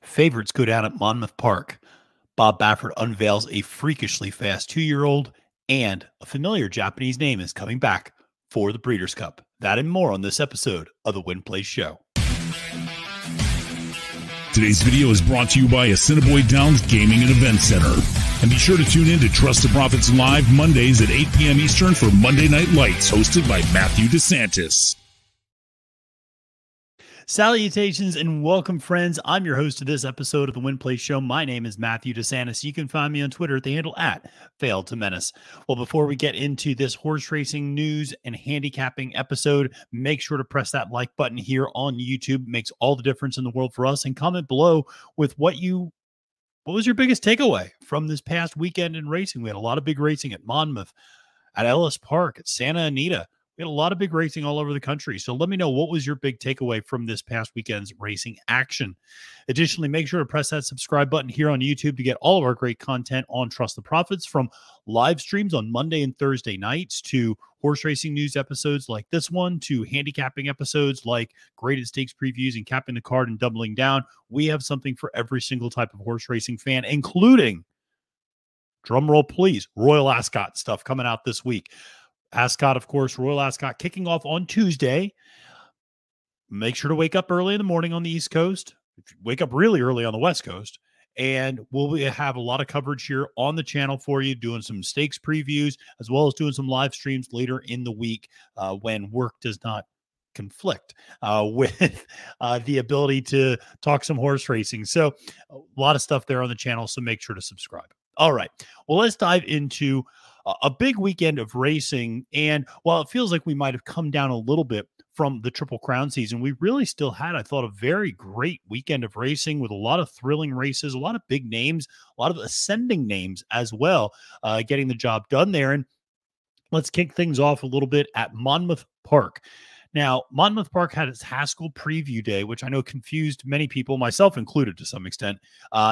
Favorites go down at Monmouth Park. Bob Baffert unveils a freakishly fast 2-year-old, and a familiar Japanese name is coming back for the Breeders' Cup. That and more on this episode of the Win Play Show. Today's video is brought to you by Assiniboia Downs Gaming and Event Center. And be sure to tune in to Trust the Profits Live Mondays at 8 p.m. Eastern for Monday Night Lights, hosted by Matthew DeSantis. Salutations and welcome, friends. I'm your host of this episode of the Win Play Show. My name is Matthew DeSantis. You can find me on Twitter at the handle at Failed to Menace. Well, before we get into this horse racing news and handicapping episode, make sure to press that like button here on YouTube. It makes all the difference in the world for us. And comment below with what was your biggest takeaway from this past weekend in racing. We had a lot of big racing at Monmouth, at Ellis Park, at Santa Anita. We had a lot of big racing all over the country. So let me know, what was your big takeaway from this past weekend's racing action? Additionally, make sure to press that subscribe button here on YouTube to get all of our great content on Trust the Profits, from live streams on Monday and Thursday nights to horse racing news episodes like this one, to handicapping episodes like graded stakes previews and capping the card and doubling down. We have something for every single type of horse racing fan, including, drum roll please, Royal Ascot stuff coming out this week. Ascot, of course, Royal Ascot kicking off on Tuesday. Make sure to wake up early in the morning on the East Coast. Wake up really early on the West Coast. And we'll have a lot of coverage here on the channel for you, doing some stakes previews, as well as doing some live streams later in the week when work does not conflict with the ability to talk some horse racing. So a lot of stuff there on the channel, so make sure to subscribe. All right. Well, let's dive into a big weekend of racing. And while it feels like we might have come down a little bit from the Triple Crown season, we really still had, I thought, a very great weekend of racing with a lot of thrilling races, a lot of big names, a lot of ascending names as well, getting the job done there. And let's kick things off a little bit at Monmouth Park. Now, Monmouth Park had its Haskell preview day, which I know confused many people, myself included to some extent,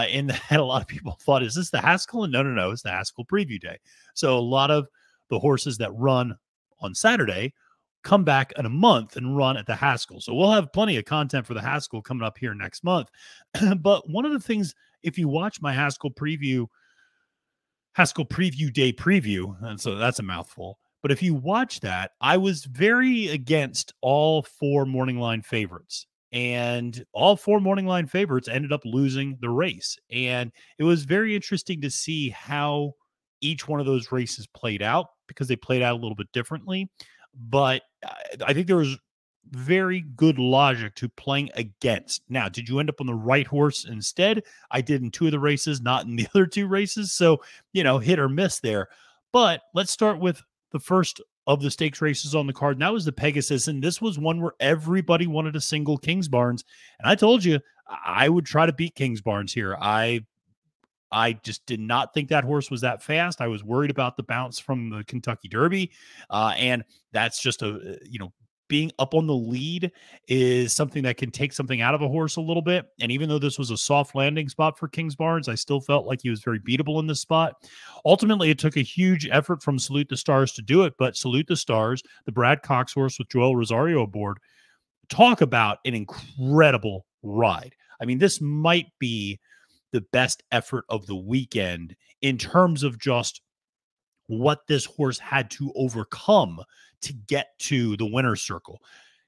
in that a lot of people thought, is this the Haskell? And no, it's the Haskell preview day. So a lot of the horses that run on Saturday come back in a month and run at the Haskell. So we'll have plenty of content for the Haskell coming up here next month. But one of the things, if you watch my Haskell preview day preview, and so that's a mouthful, but if you watch that, I was very against all four morning line favorites, and all four morning line favorites ended up losing the race. And it was very interesting to see how each one of those races played out, because they played out a little bit differently. But I think there was very good logic to playing against. Now, did you end up on the right horse instead? I did in two of the races, not in the other two races. So, hit or miss there. But let's start with the first of the stakes races on the card, and that was the Pegasus. And this was one where everybody wanted a single Kingsbarns. And I told you I would try to beat Kingsbarns here. I just did not think that horse was that fast. I was worried about the bounce from the Kentucky Derby. And that's just being up on the lead is something that can take something out of a horse a little bit. And even though this was a soft landing spot for Kingsbarns, I still felt like he was very beatable in this spot. Ultimately, it took a huge effort from Salute the Stars to do it, but Salute the Stars, the Brad Cox horse with Joel Rosario aboard, talk about an incredible ride. I mean, this might be the best effort of the weekend in terms of just what this horse had to overcome to get to the winner's circle.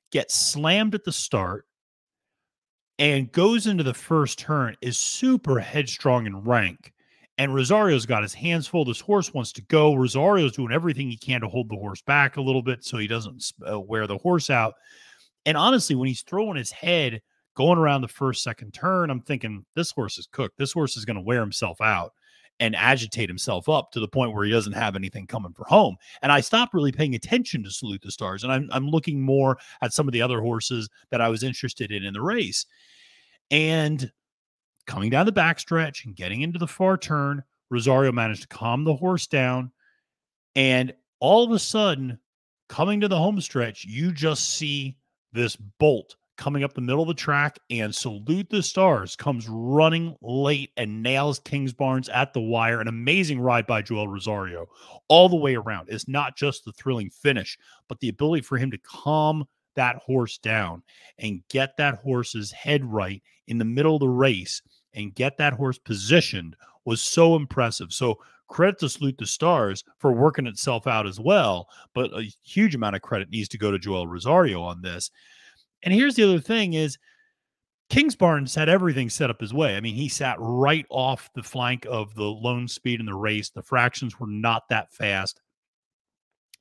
Gets slammed at the start and goes into the first turn, is super headstrong and rank. And Rosario's got his hands full. This horse wants to go. Rosario's doing everything he can to hold the horse back a little bit so he doesn't wear the horse out. And honestly, when he's throwing his head going around the first, second turn, I'm thinking, this horse is cooked. This horse is going to wear himself out and agitate himself up to the point where he doesn't have anything coming for home. And I stopped really paying attention to Salute the Stars, and I'm looking more at some of the other horses that I was interested in the race. And coming down the backstretch and getting into the far turn, Rosario managed to calm the horse down. And all of a sudden, coming to the home stretch, you just see this bolt coming up the middle of the track, and Salute the Stars comes running late and nails Kingsbarns at the wire. An amazing ride by Joel Rosario all the way around. It's not just the thrilling finish, but the ability for him to calm that horse down and get that horse's head right in the middle of the race and get that horse positioned was so impressive. So credit to Salute the Stars for working itself out as well, but a huge amount of credit needs to go to Joel Rosario on this. And here's the other thing is Kingsbarns had everything set up his way. I mean, he sat right off the flank of the lone speed in the race. The fractions were not that fast.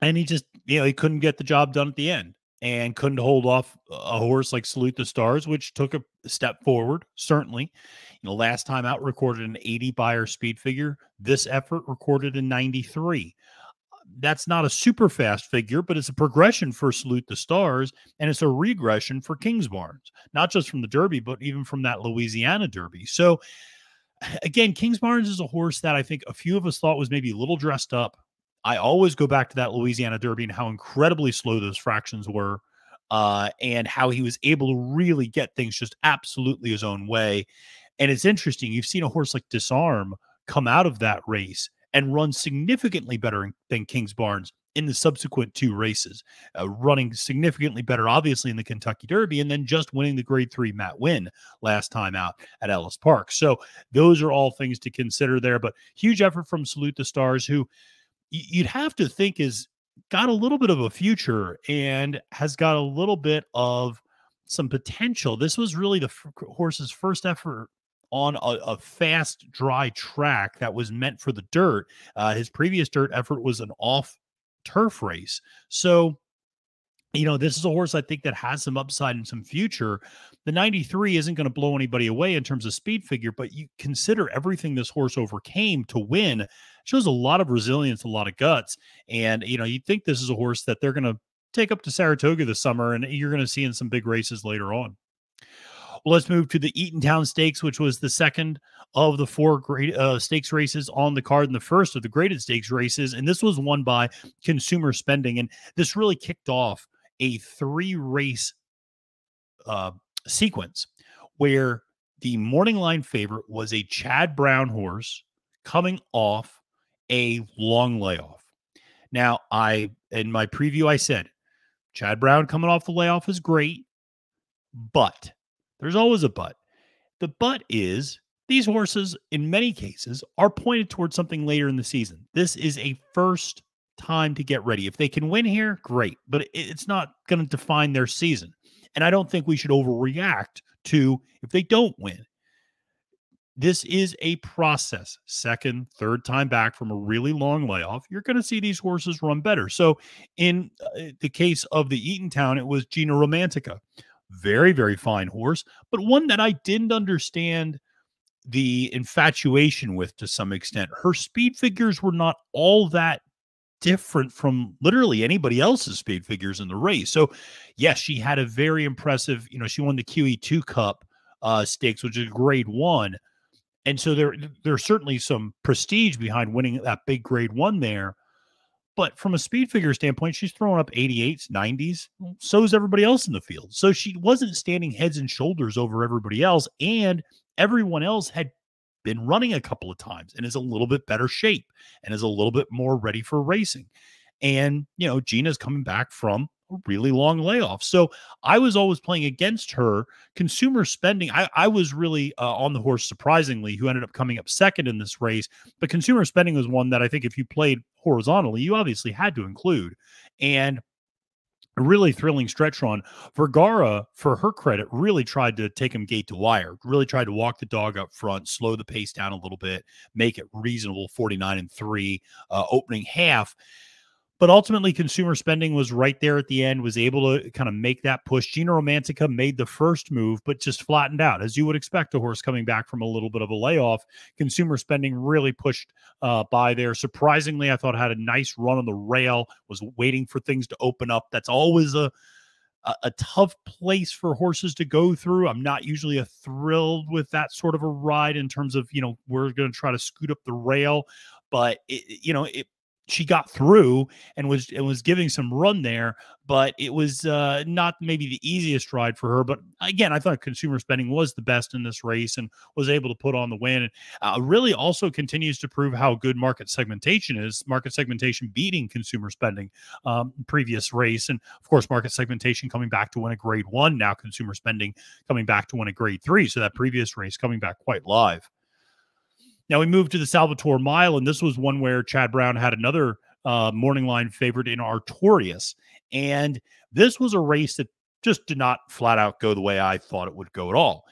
And he just, he couldn't get the job done at the end and couldn't hold off a horse like Salute the Stars, which took a step forward, certainly. Last time out recorded an 80 Beyer speed figure. This effort recorded a 93. That's not a super fast figure, but it's a progression for Salute the Stars, and it's a regression for Kingsbarns, not just from the Derby, but even from that Louisiana Derby. So, again, Kingsbarns is a horse that I think a few of us thought was maybe a little dressed up. I always go back to that Louisiana Derby and how incredibly slow those fractions were, and how he was able to really get things just absolutely his own way. And it's interesting. You've seen a horse like Disarm come out of that race and run significantly better than Kingsbarns in the subsequent two races, running significantly better, obviously, in the Kentucky Derby, and then just winning the Grade 3 Matt Win last time out at Ellis Park. So those are all things to consider there, but huge effort from Salute the Stars, who you'd have to think is got a little bit of a future and has got a little bit of some potential. This was really the horse's first effort on a fast, dry track that was meant for the dirt. His previous dirt effort was an off turf race. So, this is a horse I think that has some upside and some future. The 93 isn't going to blow anybody away in terms of speed figure, but you consider everything this horse overcame to win. It shows a lot of resilience, a lot of guts. And, you'd think this is a horse that they're going to take up to Saratoga this summer, and you're going to see in some big races later on. Well, let's move to the Eatontown Stakes, which was the second of the four great stakes races on the card and the first of the graded stakes races. And this was won by Consumer Spending. And this really kicked off a 3-race sequence where the morning line favorite was a Chad Brown horse coming off a long layoff. Now, in my preview, I said, Chad Brown coming off the layoff is great, but there's always a but. The but is these horses, in many cases, are pointed towards something later in the season. This is a first time to get ready. If they can win here, great, but it's not going to define their season. And I don't think we should overreact to if they don't win. This is a process. Second, third time back from a really long layoff, you're going to see these horses run better. So in the case of the Eatontown, it was Gina Romantica. Very, very fine horse, but one that I didn't understand the infatuation with to some extent. Her speed figures were not all that different from literally anybody else's speed figures in the race. So, yes, she had a very impressive, she won the QE2 Cup stakes, which is grade 1. And so there's certainly some prestige behind winning that big grade 1 there. But from a speed figure standpoint, she's throwing up 88s, 90s. So is everybody else in the field. So she wasn't standing heads and shoulders over everybody else. And everyone else had been running a couple of times and is a little bit better shape and is a little bit more ready for racing. And, Gina's coming back from a really long layoff. So I was always playing against her. Consumer Spending, I was really on the horse, surprisingly, who ended up coming up second in this race. But Consumer Spending was one that I think if you played horizontally, you obviously had to include. And a really thrilling stretch run. Vergara, for her credit, really tried to take him gate to wire, really tried to walk the dog up front, slow the pace down a little bit, make it reasonable 49-3 opening half. But ultimately, Consumer Spending was right there at the end, was able to kind of make that push. Gina Romantica made the first move, but just flattened out, as you would expect a horse coming back from a little bit of a layoff. Consumer Spending really pushed by there. Surprisingly, I thought had a nice run on the rail, was waiting for things to open up. That's always a tough place for horses to go through. I'm not usually thrilled with that sort of a ride in terms of, we're going to try to scoot up the rail. But, it she got through and was giving some run there, but it was not maybe the easiest ride for her. But again, I thought consumer spending was the best in this race and was able to put on the win. And really also continues to prove how good market segmentation is. Market segmentation beating consumer spending previous race. And of course, market segmentation coming back to win a grade 1. Now consumer spending coming back to win a grade 3. So that previous race coming back quite live. Now we moved to the Salvatore Mile, and this was one where Chad Brown had another morning line favorite in Artorias. And this was a race that just did not flat out go the way I thought it would go at all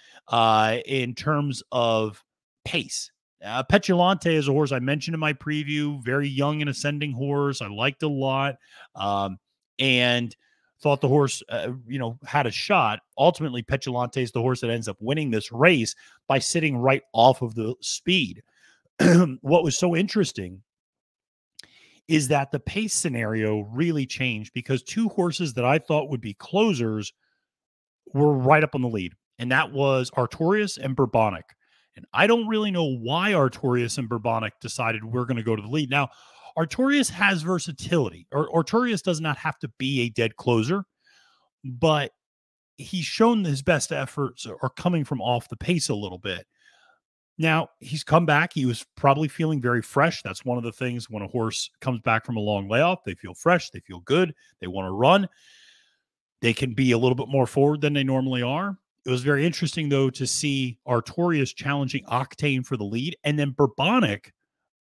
in terms of pace. Petulante is a horse I mentioned in my preview, very young and ascending horse. I liked a lot and thought the horse, had a shot. Ultimately, Petulante is the horse that ends up winning this race by sitting right off of the speed. What was so interesting is that the pace scenario really changed because two horses that I thought would be closers were right up on the lead, and that was Artorias and Bourbonic. And I don't really know why Artorias and Bourbonic decided we're going to go to the lead. Now, Artorias has versatility. Artorias does not have to be a dead closer, but he's shown his best efforts are coming from off the pace a little bit. Now, he's come back. He was probably feeling very fresh. That's one of the things when a horse comes back from a long layoff, they feel fresh, they feel good, they want to run. They can be a little bit more forward than they normally are. It was very interesting, though, to see Artorias challenging Octane for the lead. And then Bourbonic,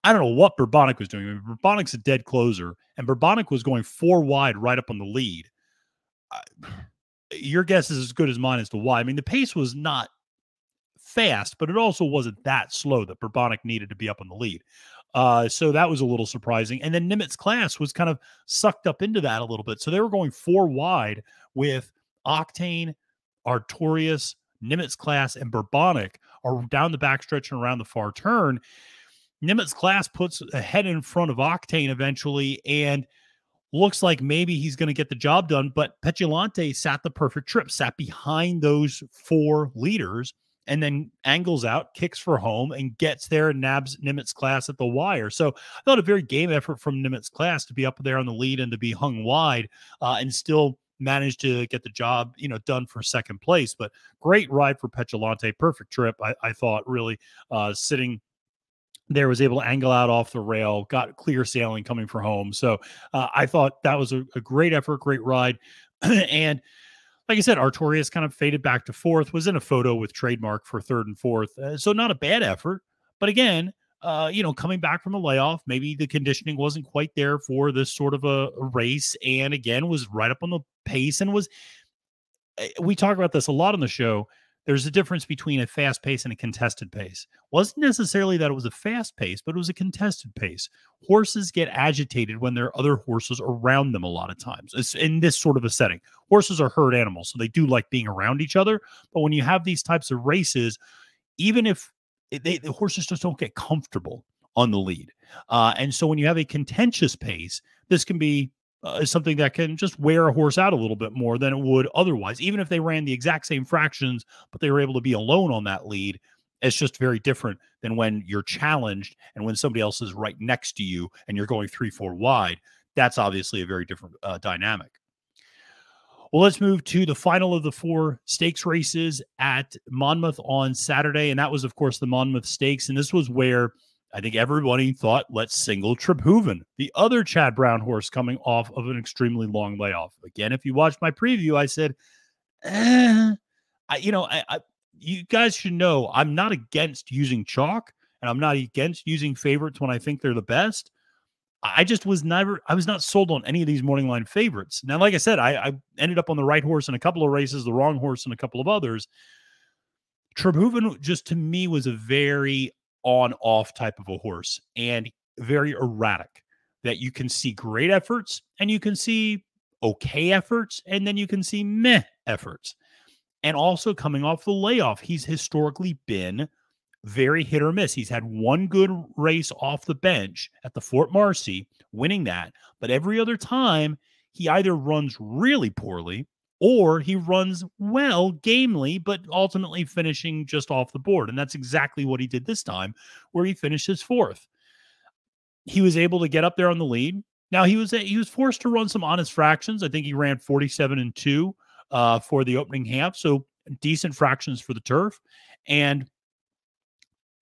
I don't know what Bourbonic was doing. I mean, Bourbonic's a dead closer, and Bourbonic was going 4 wide right up on the lead. Your guess is as good as mine as to why. I mean, the pace was not fast, but it also wasn't that slow that Bourbonic needed to be up on the lead. So that was a little surprising. And then Nimitz Class was kind of sucked up into that a little bit. So they were going 4 wide with Octane, Artorias, Nimitz Class, and Bourbonic are down the backstretch and around the far turn. Nimitz Class puts a head in front of Octane eventually and looks like maybe he's going to get the job done. But Petulante sat the perfect trip, sat behind those 4 leaders, and then angles out, kicks for home, and gets there and nabs Nimitz Class at the wire. So I thought a very game effort from Nimitz Class to be up there on the lead and to be hung wide and still manage to get the job, done for second place. But great ride for Petulante, perfect trip. I thought really sitting there was able to angle out off the rail, got clear sailing coming for home. So I thought that was a great effort, great ride. And like I said, Artorias kind of faded back to 4th, was in a photo with Trademark for 3rd and 4th. So not a bad effort. But again, coming back from a layoff, maybe the conditioning wasn't quite there for this sort of a race. And again, was right up on the pace and we talk about this a lot on the show. There's a difference between a fast pace and a contested pace. Wasn't necessarily that it was a fast pace, but it was a contested pace. Horses get agitated when there are other horses around them a lot of times. It's in this sort of a setting. Horses are herd animals, so they do like being around each other. But when you have these types of races, even if the horses just don't get comfortable on the lead. And so when you have a contentious pace, this can be something that can just wear a horse out a little bit more than it would otherwise. Even if they ran the exact same fractions, but they were able to be alone on that lead, it's just very different than when you're challenged and when somebody else is right next to you and you're going 3-4 wide. That's obviously a very different dynamic. Well, let's move to the final of the 4 stakes races at Monmouth on Saturday. And that was, of course, the Monmouth Stakes. And this was where I think everybody thought, let's single Tribhuvan, the other Chad Brown horse coming off of an extremely long layoff. Again, if you watched my preview, I said, you guys should know I'm not against using chalk, and I'm not against using favorites when I think they're the best. I was not sold on any of these morning line favorites. Now, like I said, I ended up on the right horse in a couple of races, the wrong horse in a couple of others. Tribhuvan just to me was a very on-off type of a horse and very erratic, that you can see great efforts and you can see okay efforts and then you can see meh efforts. And also coming off the layoff, he's historically been very hit or miss. He's had one good race off the bench at the Fort Marcy, winning that, but every other time he either runs really poorly or he runs well, gamely, but ultimately finishing just off the board. And that's exactly what he did this time, where he finishes 4th. he was able to get up there on the lead. Now he was forced to run some honest fractions. I think he ran 47-2 for the opening half, so decent fractions for the turf. And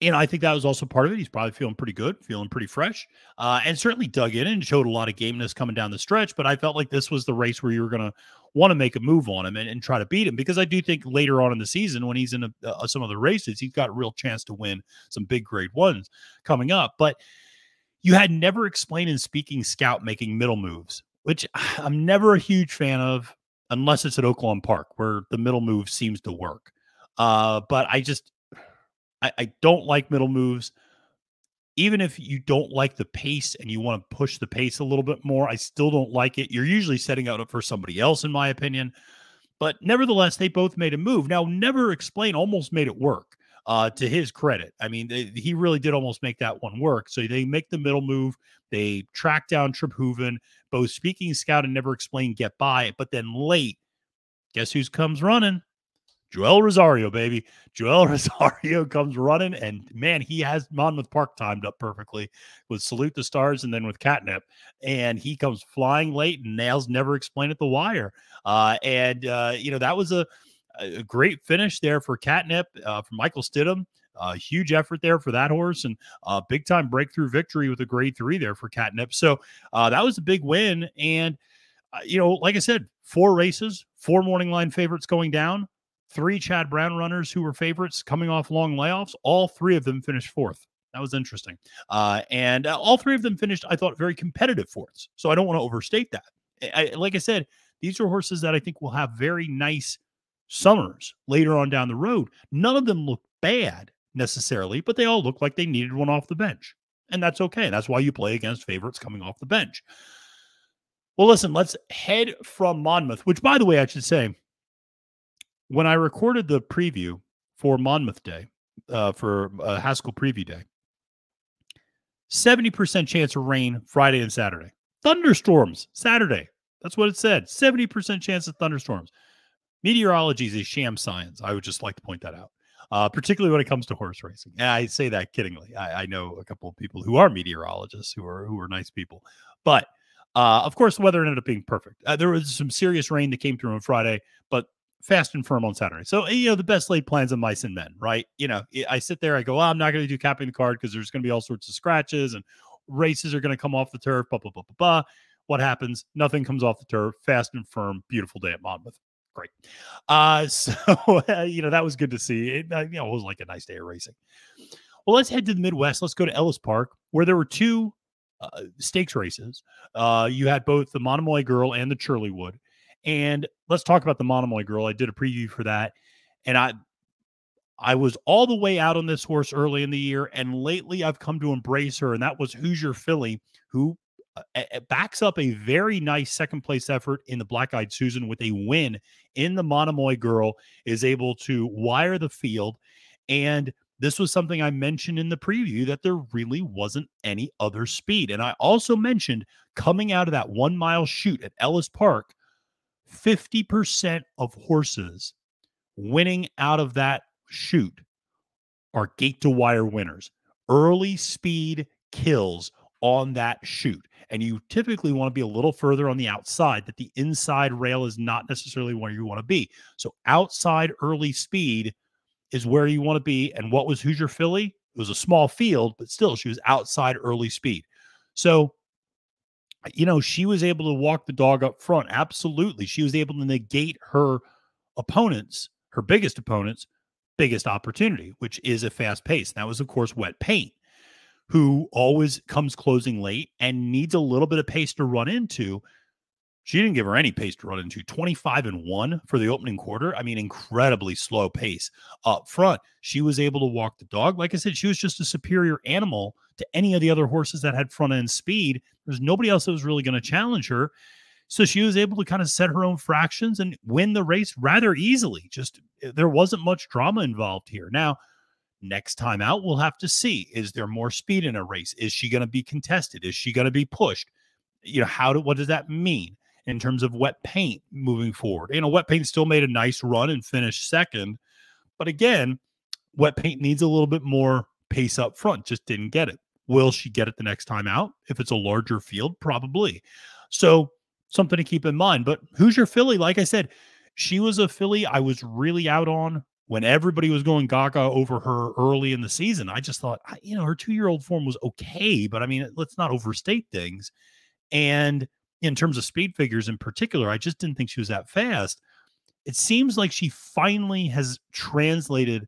I think that was also part of it. He's probably feeling pretty good, feeling pretty fresh, and certainly dug in and showed a lot of gameness coming down the stretch. But I felt like this was the race where you were going to want to make a move on him and try to beat him, because I do think later on in the season, when he's in some other races, he's got a real chance to win some big grade ones coming up. But you had Never Explain and Speaking Scout making middle moves, which I'm never a huge fan of unless it's at Oaklawn Park, where the middle move seems to work. But I don't like middle moves. Even if you don't like the pace and you want to push the pace a little bit more, I still don't like it. You're usually setting out for somebody else, in my opinion. But nevertheless, they both made a move. Now, Never Explain almost made it work, to his credit. I mean, he really did almost make that one work. So they make the middle move. They track down Trip Hooven. Both Speaking Scout and Never Explain get by. But then late, guess who comes running? Joel Rosario, baby. Joel Rosario comes running, and man, he has Monmouth Park timed up perfectly with Salute the Stars and then with Catnip. And he comes flying late and nails Never Explain at the wire. That was a great finish there for Catnip, for Michael Stidham. Huge effort there for that horse, and big time breakthrough victory with a grade 3 there for Catnip. So that was a big win. And, like I said, 4 races, 4 morning line favorites going down. 3 Chad Brown runners who were favorites coming off long layoffs. All 3 of them finished 4th. That was interesting. And all 3 of them finished, I thought, very competitive 4ths. So I don't want to overstate that. Like I said, these are horses that I think will have very nice summers later on down the road. None of them look bad necessarily, but they all look like they needed one off the bench. And that's okay. That's why you play against favorites coming off the bench. Well, listen, let's head from Monmouth, which, by the way, I should say, when I recorded the preview for Monmouth Day, for Haskell Preview Day, 70% chance of rain Friday and Saturday. Thunderstorms Saturday. That's what it said. 70% chance of thunderstorms. Meteorology is a sham science. I would just like to point that out, particularly when it comes to horse racing. And I say that kiddingly. I know a couple of people who are meteorologists who are nice people. But, of course, the weather ended up being perfect. There was some serious rain that came through on Friday, but fast and firm on Saturday. So, the best laid plans of mice and men, right? I sit there, I go, I'm not going to do capping the card because there's going to be all sorts of scratches and races are going to come off the turf, blah, blah, blah, blah, blah. What happens? Nothing comes off the turf. Fast and firm, beautiful day at Monmouth. Great. That was good to see. It was like a nice day of racing. Well, let's head to the Midwest. Let's go to Ellis Park, where there were 2 stakes races. You had both the Monomoy Girl and the Churleywood. And let's talk about the Monomoy Girl. I did a preview for that. And I was all the way out on this horse early in the year. And lately I've come to embrace her. And that was Hoosier Filly, who backs up a very nice second place effort in the Black Eyed Susan with a win in the Monomoy Girl, is able to wire the field. And this was something I mentioned in the preview, that there really wasn't any other speed. And I also mentioned, coming out of that 1 mile shoot at Ellis Park, 50% of horses winning out of that shoot are gate to wire winners. Early speed kills on that shoot. And you typically want to be a little further on the outside, that the inside rail is not necessarily where you want to be. So outside early speed is where you want to be. And what was Hoosier Filly? It was a small field, but still she was outside early speed. So, she was able to walk the dog up front. Absolutely. She was able to negate her biggest opponent's biggest opportunity, which is a fast pace. And that was, of course, Wet Paint, who always comes closing late and needs a little bit of pace to run into. She didn't give her any pace to run into. 25-1 for the opening quarter. I mean, incredibly slow pace up front. She was able to walk the dog. Like I said, she was just a superior animal to any of the other horses that had front end speed. There's nobody else that was really going to challenge her. So she was able to kind of set her own fractions and win the race rather easily. Just, there wasn't much drama involved here. Now, next time out, we'll have to see. Is there more speed in a race? Is she going to be contested? Is she going to be pushed? What does that mean in terms of Wet Paint moving forward? Wet Paint still made a nice run and finished second. But again, Wet Paint needs a little bit more pace up front. Just didn't get it. Will she get it the next time out? If it's a larger field, probably. So something to keep in mind. But Hoosier filly, like I said, she was a filly I was really out on when everybody was going gaga over her early in the season. I just thought, her 2-year-old form was okay, but I mean, let's not overstate things. And in terms of speed figures in particular, I just didn't think she was that fast. It seems like she finally has translated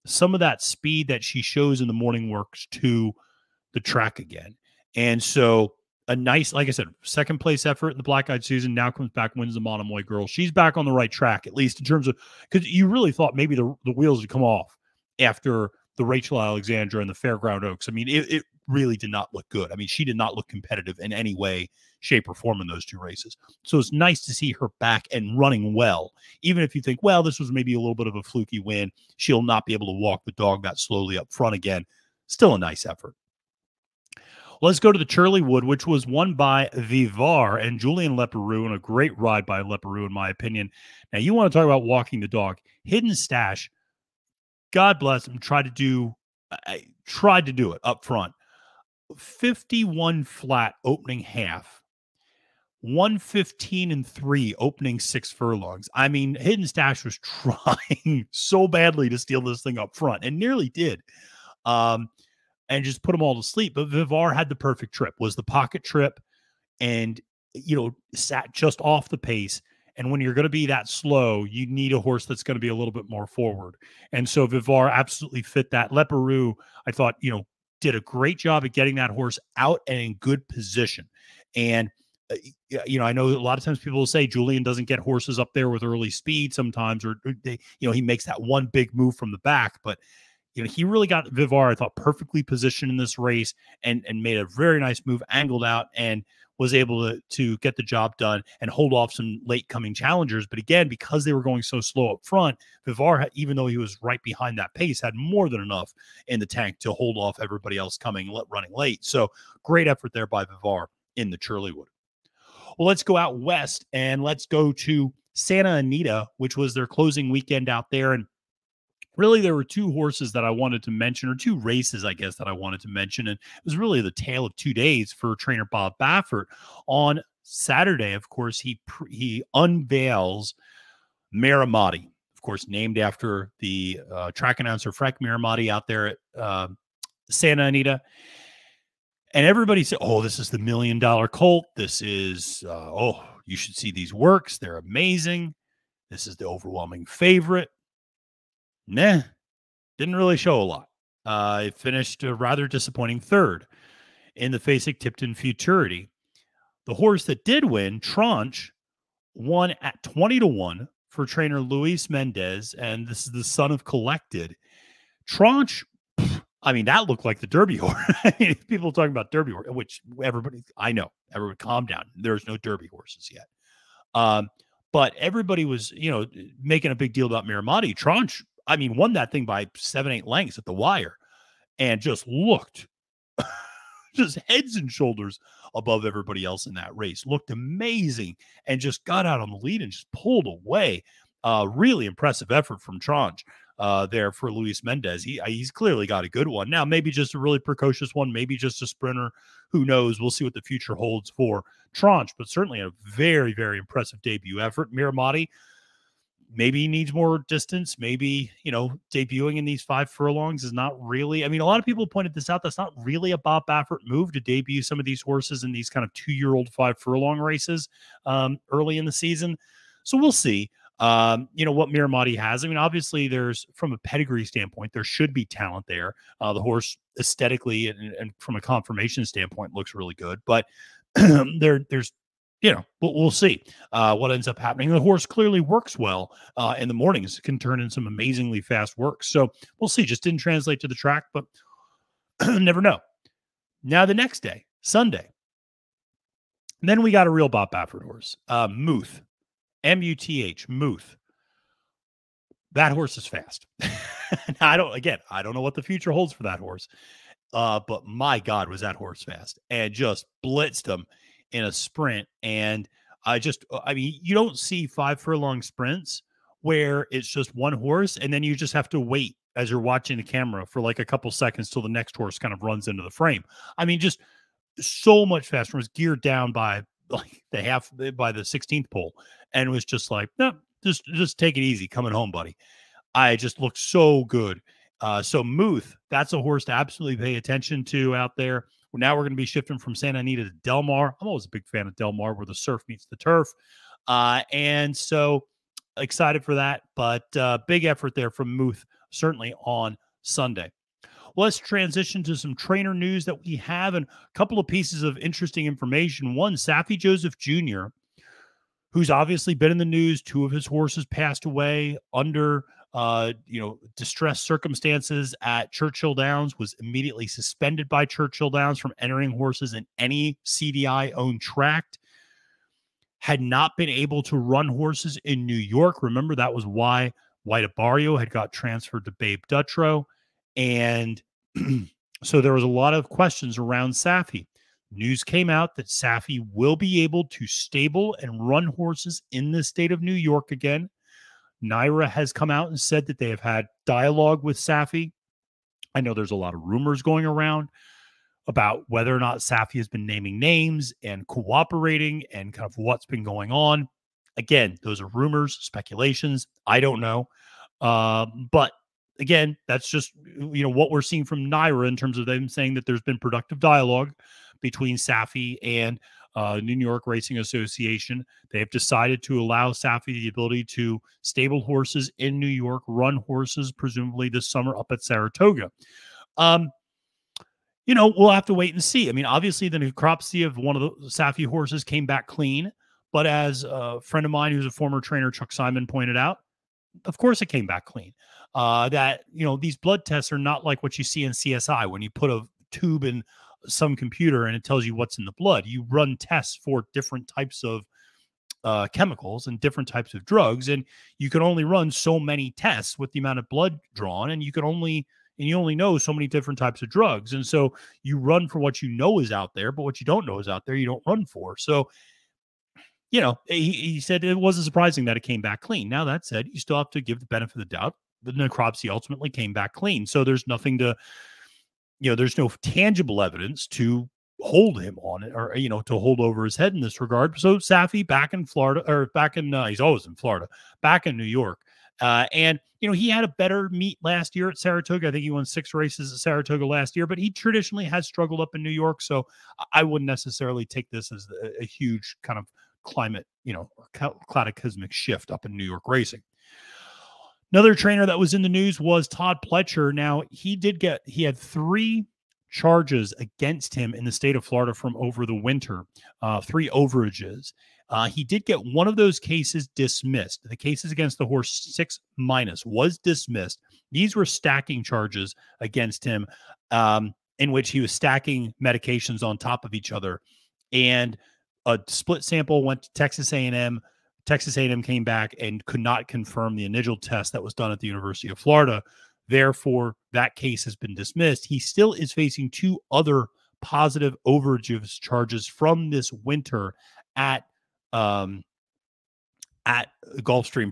some of that speed that she shows in the morning works to the track again. And so a nice, like I said, second place effort in the Black Eyed Susan, now comes back, wins the Monomoy Girl. She's back on the right track, at least in terms of, because you really thought maybe the wheels would come off after the Rachel Alexandra and the Fairground Oaks. I mean, it really did not look good. I mean, she did not look competitive in any way, shape, or form in those two races. So it's nice to see her back and running well, even if you think, well, this was maybe a little bit of a fluky win. She'll not be able to walk the dog that slowly up front again. Still a nice effort. Let's go to the Churleywood, which was won by Vivar and Julian Leperoux, and a great ride by Leperoux, in my opinion. Now, you want to talk about walking the dog. Hidden Stash, God bless him, tried to do it up front. 51 flat opening half. 115-3 opening 6 furlongs. I mean, Hidden Stash was trying so badly to steal this thing up front and nearly did. And just put them all to sleep. But Vivar had the perfect trip, was the pocket trip, and, sat just off the pace. And when you're going to be that slow, you need a horse that's going to be a little bit more forward. And so Vivar absolutely fit that. Leperoux, I thought, did a great job at getting that horse out and in good position. And, I know a lot of times people will say Julian doesn't get horses up there with early speed sometimes, or he makes that one big move from the back. But he really got Vivar, I thought, perfectly positioned in this race and made a very nice move, angled out, and was able to get the job done and hold off some late coming challengers. But again, because they were going so slow up front, Vivar, even though he was right behind that pace, had more than enough in the tank to hold off everybody else running late. So great effort there by Vivar in the Churleywood. Well, let's go out west and let's go to Santa Anita, which was their closing weekend out there. And really, there were two horses that I wanted to mention, or two races, I guess, that I wanted to mention. And it was really the tale of 2 days for trainer Bob Baffert. On Saturday, of course, he unveils Miramati, of course, named after the track announcer Frank Miramati out there at Santa Anita. And everybody said, oh, this is the $1 million colt. This is, you should see these works. They're amazing. This is the overwhelming favorite. Nah, didn't really show a lot. It finished a rather disappointing third in the Fasig-Tipton Futurity. The horse that did win, Tranche, won at 20-1 for trainer Luis Mendez, and this is the son of Collected. Tranche, I mean, that looked like the Derby horse. People talking about Derby horse, which everybody calm down. There's no Derby horses yet. But everybody was, making a big deal about Miramati. Tranche, I mean, won that thing by 7-8 lengths at the wire and just looked just heads and shoulders above everybody else in that race. Looked amazing and just got out on the lead and just pulled away. Really impressive effort from Tranche there for Luis Mendez. He's clearly got a good one. Now, maybe just a really precocious one, maybe just a sprinter. Who knows? We'll see what the future holds for Tranche, but certainly a very, very impressive debut effort. Miramati, maybe he needs more distance. Maybe, debuting in these 5 furlongs is not really, I mean, a lot of people pointed this out. That's not really a Bob Baffert move to debut some of these horses in these kind of 2-year-old 5 furlong races early in the season. So we'll see, what Miramati has. I mean, obviously there's, from a pedigree standpoint, there should be talent there. The horse aesthetically and from a conformation standpoint looks really good, but there's, we'll see what ends up happening. The horse clearly works well in the mornings, can turn in some amazingly fast work. So we'll see. Just didn't translate to the track, but never know. Now the next day, Sunday, then we got a real Bob Baffert horse, Muth, M-U-T-H, Muth. That horse is fast. I don't know what the future holds for that horse, but my God, was that horse fast and just blitzed him in a sprint. And you don't see 5 furlong sprints where it's just one horse and then you just have to wait as you're watching the camera for like a couple seconds till the next horse kind of runs into the frame. I mean, just so much faster. It was geared down by like by the 16th pole, and was just like, no, just take it easy coming home, buddy. I just looked so good. So Muth, that's a horse to absolutely pay attention to out there. Now we're going to be shifting from Santa Anita to Del Mar. I'm always a big fan of Del Mar, where the surf meets the turf. And so excited for that, but big effort there from Muth, certainly on Sunday. Let's transition to some trainer news that we have, and a couple of pieces of interesting information. One, Saffie Joseph Jr., who's obviously been in the news. 2 of his horses passed away under distressed circumstances at Churchill Downs, was immediately suspended by Churchill Downs from entering horses in any CDI-owned tract. Had not been able to run horses in New York. Remember, that was why White Abario had got transferred to Babe Dutrow. And so there was a lot of questions around Saffie. News came out that Saffie will be able to stable and run horses in the state of New York again. NYRA has come out and said that they have had dialogue with Saffie. I know there's a lot of rumors going around about whether or not Saffie has been naming names and cooperating and kind of what's been going on. Again, those are rumors, speculations. I don't know. But again, that's just, what we're seeing from NYRA in terms of them saying that there's been productive dialogue between Saffie and New York Racing Association. They have decided to allow Saffie the ability to stable horses in New York, run horses, presumably this summer up at Saratoga. We'll have to wait and see. I mean, obviously the necropsy of one of the Saffie horses came back clean, but as a friend of mine who's a former trainer, Chuck Simon, pointed out, of course it came back clean. These blood tests are not like what you see in CSI when you put a tube in some computer and it tells you what's in the blood. You run tests for different types of chemicals and different types of drugs, and you can only run so many tests with the amount of blood drawn, and you only know so many different types of drugs. And so you run for what you know is out there, but what you don't know is out there, you don't run for. So, he said it wasn't surprising that it came back clean. Now, that said, you still have to give the benefit of the doubt. The necropsy ultimately came back clean. So there's nothing to, there's no tangible evidence to hold him on it or, to hold over his head in this regard. So Saffie back in Florida, or he's always in Florida, back in New York. And he had a better meet last year at Saratoga. I think he won 6 races at Saratoga last year, but he traditionally has struggled up in New York. So I wouldn't necessarily take this as a huge kind of climate, cataclysmic shift up in New York racing. Another trainer that was in the news was Todd Pletcher. Now, he had 3 charges against him in the state of Florida from over the winter, 3 overages. He did get one of those cases dismissed. The cases against the horse 6- was dismissed. These were stacking charges against him, in which he was stacking medications on top of each other. And a split sample went to Texas A&M. Texas A&M came back and could not confirm the initial test that was done at the University of Florida. Therefore, that case has been dismissed. He still is facing 2 other positive overages charges from this winter at Gulfstream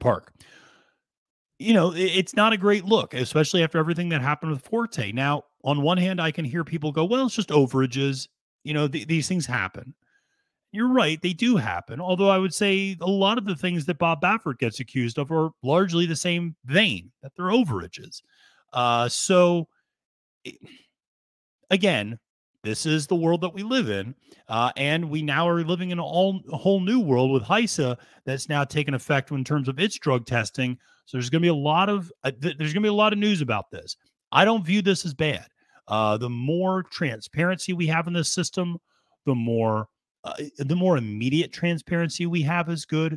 Park. It's not a great look, especially after everything that happened with Forte. Now, on one hand, I can hear people go, well, it's just overages. These things happen. You're right, they do happen. Although I would say a lot of the things that Bob Baffert gets accused of are largely the same vein, that they're overages. Again, this is the world that we live in, and we now are living in a whole new world with HISA that's now taken effect in terms of its drug testing. So there's going to be a lot of news about this. I don't view this as bad. The more transparency we have in this system, the more immediate transparency we have is good.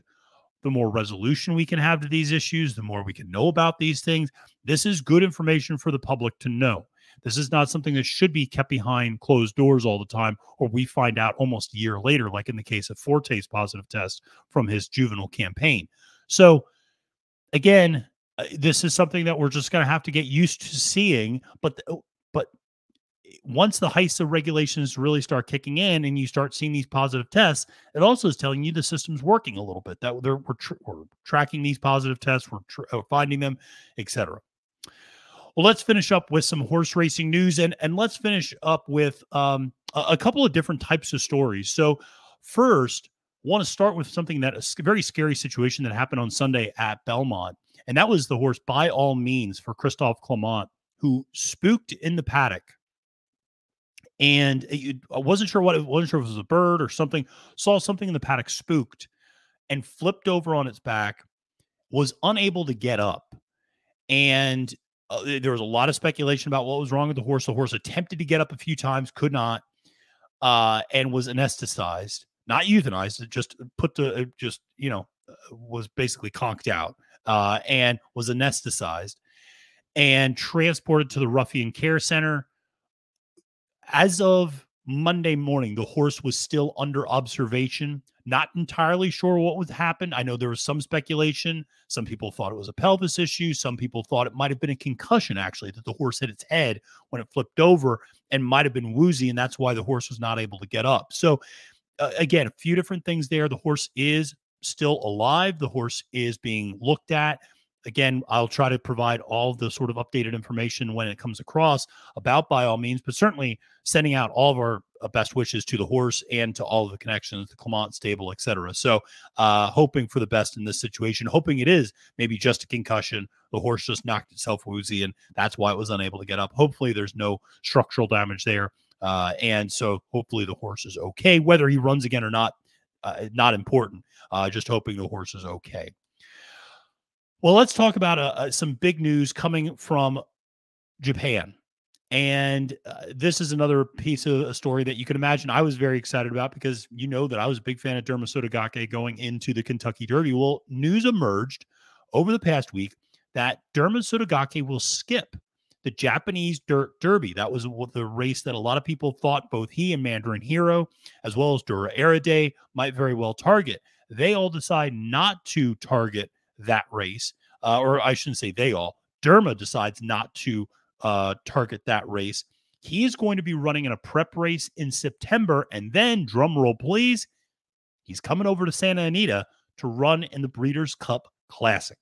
The more resolution we can have to these issues, the more we can know about these things. This is good information for the public to know. This is not something that should be kept behind closed doors all the time, or we find out almost a year later, like in the case of Forte's positive test from his juvenile campaign. So again, this is something that we're just going to have to get used to seeing. But once the HISA regulations really start kicking in and you start seeing these positive tests, it also is telling you the system's working a little bit, that we're tracking these positive tests, we're finding them, etc. Well, let's finish up with some horse racing news, and let's finish up with a couple of different types of stories. So first, want to start with something that a very scary situation that happened on Sunday at Belmont, and that was the horse By All Means for Christophe Clement, who spooked in the paddock. And I wasn't sure wasn't sure if it was a bird or something, saw something in the paddock, spooked, and flipped over on its back, was unable to get up. And there was a lot of speculation about what was wrong with the horse. The horse attempted to get up a few times, could not, and was anesthetized, not euthanized. It just was basically conked out, and was anesthetized and transported to the Ruffian Care Center. As of Monday morning, the horse was still under observation. Not entirely sure what would happen. I know there was some speculation. Some people thought it was a pelvis issue. Some people thought it might have been a concussion, actually, that the horse hit its head when it flipped over and might have been woozy, and that's why the horse was not able to get up. So, again, a few different things there. The horse is still alive. The horse is being looked at. Again, I'll try to provide all the sort of updated information when it comes across about By All Means, but certainly sending out all of our best wishes to the horse and to all of the connections, the Clement stable, etc. So hoping for the best in this situation, hoping it is maybe just a concussion. The horse just knocked itself woozy, and that's why it was unable to get up. Hopefully there's no structural damage there. And so hopefully the horse is okay. Whether he runs again or not, not important. Just hoping the horse is okay. Well, let's talk about some big news coming from Japan. And this is another piece of a story that you can imagine I was very excited about, because you know that I was a big fan of Derma Sotogake going into the Kentucky Derby. Well, news emerged over the past week that Derma Sotogake will skip the Japanese Dirt Derby. That was the race that a lot of people thought both he and Mandarin Hero, as well as Dura Eride, might very well target. They all decide not to target that race, or I shouldn't say they all. Derma decides not to target that race. He is going to be running in a prep race in September, and then, drum roll please, he's coming over to Santa Anita to run in the Breeders' Cup Classic.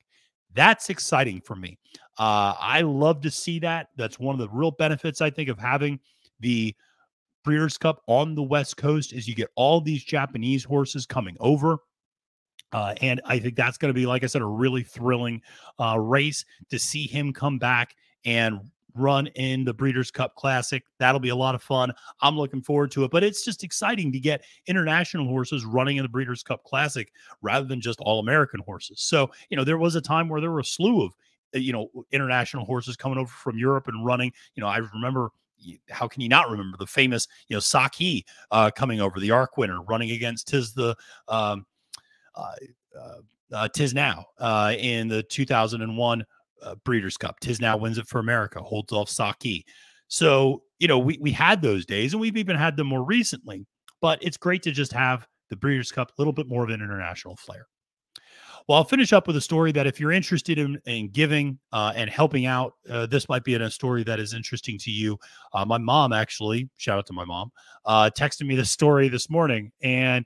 That's exciting for me. I love to see that. That's one of the real benefits, I think, of having the Breeders' Cup on the West Coast, is you get all these Japanese horses coming over. And I think that's going to be, like I said, a really thrilling race to see him come back and run in the Breeders' Cup Classic. That'll be a lot of fun. I'm looking forward to it, but it's just exciting to get international horses running in the Breeders' Cup Classic rather than just all American horses. So, there was a time where there were a slew of, international horses coming over from Europe and running. I remember, how can you not remember the famous, Saki coming over, the ARC winner, running against Tis Now in the 2001 Breeders' Cup. Tis Now wins it for America, holds off Saki. So, we had those days, and we've even had them more recently, but it's great to just have the Breeders' Cup, a little bit more of an international flair. Well, I'll finish up with a story that if you're interested in giving and helping out, this might be a story that is interesting to you. My mom, actually, shout out to my mom, texted me this story this morning, and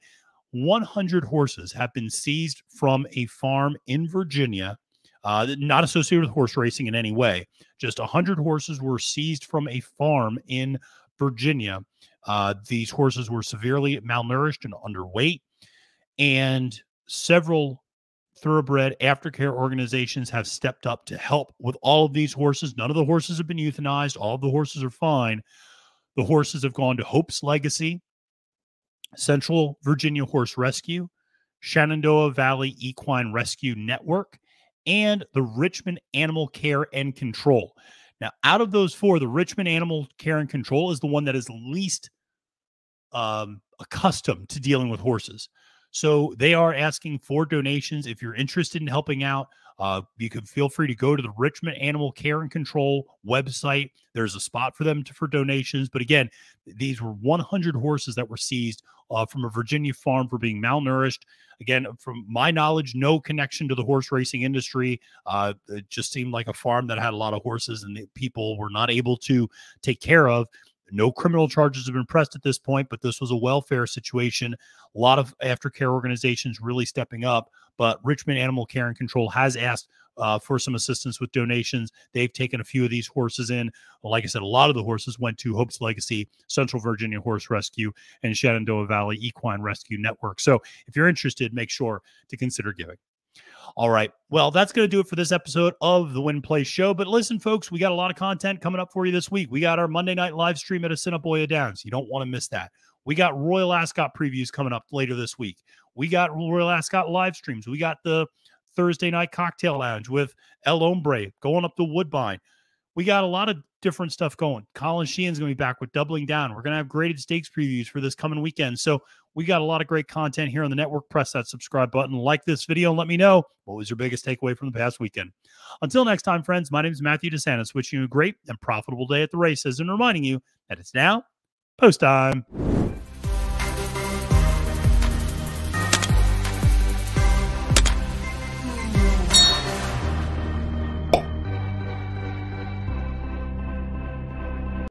100 horses have been seized from a farm in Virginia, not associated with horse racing in any way. Just 100 horses were seized from a farm in Virginia. These horses were severely malnourished and underweight, and several thoroughbred aftercare organizations have stepped up to help with all of these horses. None of the horses have been euthanized. All of the horses are fine. The horses have gone to Hope's Legacy, Central Virginia Horse Rescue, Shenandoah Valley Equine Rescue Network, and the Richmond Animal Care and Control. Now, out of those four, the Richmond Animal Care and Control is the one that is least accustomed to dealing with horses. So they are asking for donations. If you're interested in helping out, you can feel free to go to the Richmond Animal Care and Control website. There's a spot for them for donations. But again, these were 100 horses that were seized from a Virginia farm for being malnourished. Again, from my knowledge, no connection to the horse racing industry. It just seemed like a farm that had a lot of horses and the people were not able to take care of. No criminal charges have been pressed at this point, but this was a welfare situation. A lot of aftercare organizations really stepping up, but Richmond Animal Care and Control has asked for some assistance with donations. They've taken a few of these horses in. Like I said, a lot of the horses went to Hope's Legacy, Central Virginia Horse Rescue, and Shenandoah Valley Equine Rescue Network. So if you're interested, make sure to consider giving. All right. Well, that's going to do it for this episode of the Win Play Show. But listen, folks, we got a lot of content coming up for you this week. We got our Monday night live stream at Assiniboia Downs. You don't want to miss that. We got Royal Ascot previews coming up later this week. We got Royal Ascot live streams. We got the Thursday night cocktail lounge with El Hombre going up to Woodbine. We got a lot of different stuff going. Colin Sheehan's going to be back with Doubling Down. We're going to have graded stakes previews for this coming weekend. So we got a lot of great content here on the network. Press that subscribe button, like this video, and let me know what was your biggest takeaway from the past weekend. Until next time, friends, my name is Matthew DeSantis, wishing you a great and profitable day at the races and reminding you that it's now post time.